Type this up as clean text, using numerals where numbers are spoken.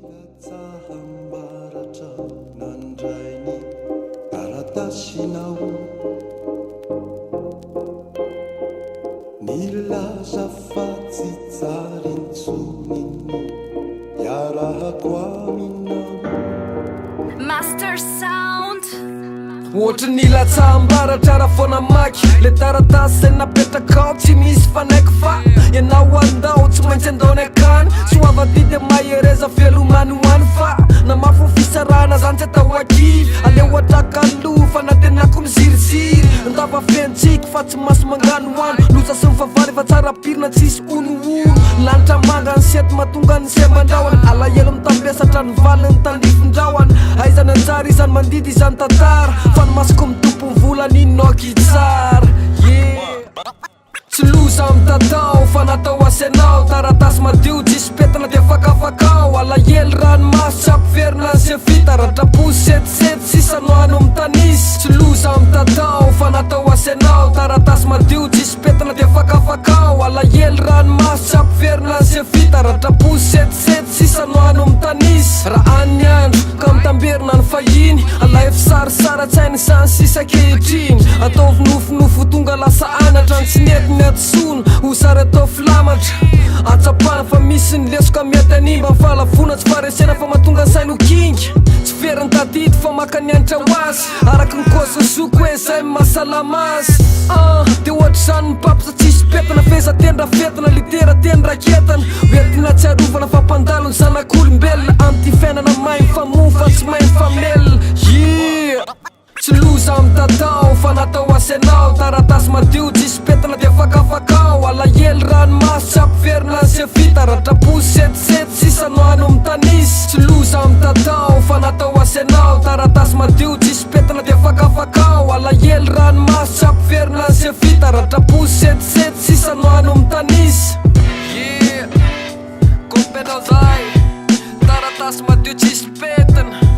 Latsahambaratra nandray ny karatasinao, nilaza fa tsy tsara intsony ny iarahako aminao. Master Sound. Ohatra ny latsahambaratra raha foana maky, le taratasy napetraka tsy misy fanaiky fa ianao andao tsy maintsy andaony akany. Soavaty mahereza velomany hoany fa na mafo fisarana zany tsy atao akivy. Aleo atraka-loha fa natenako miziriziry, ndava fentsiky fa tsy maso mangano hoany. Loza sy mivavary fa tsara pirina tsisy ono-ono, lanitra manga ny sety mahatonga ny sembandrahoany. Alahelo mitambesatra ny valiny tandrifin-drahony, aizany anjara izany mandidy izany tantara, fa ny masoko mitompo ny volany inoky tsara. Tsy loza amy tatao fa natao asenao, taratasy madio tsisy petina de fakafakao. Alahelo ranomasy tsy ampiverina ze vita, ratraposy setisety sisanoano amy tanisy. Tsy loza amy tatao fa natao asenao, taratasy madio tsisy petina de fakafakao. Alahelo ranomasy tsy ampiverina ze vita, ratraposy setisety sisanoano amy tanisy. Raha any andro ka mitamberina ny fahiny, alay fisarisara-tsainy sany sisa kehitriny. Ataovy nofinofo tonga lasa anatra ny tsy netiny atsony, ho sary atao filamatra atsapana fa misy ny lesoka miety animba. Mifalavona tsy faresena fa mahatonga ny sainy ho kingy, tsy feriny tadidy fa maka ny anitra ho azy, araky ny kosiny soko hoe zay mahasalama azy. De ohatra zany ny papo sa tsisy petina, feza tendra fetina litera teny raketana. Oentina tsy arovana fa mpandalo ny zanak'olombelona, amty fiainana mainy fa mofa tsy mainy famelona. Tsy loza amy tatao fa natao asenao, taratasy madio tsisy petina de fakafakao. Alahelo ranomasy tsy ampiverina ze vita, ratraposy setisety sisanoano amy tanisy. Tsy loza amy tatao fa natao asenao, taratasy madio tsisy petina de fakafakao. Alahelo ranomasy tsy ampiverina ze vita, ratraposy setisety sisanoano amy tanisy. Kompena zay, taratasy madio tsisy petina.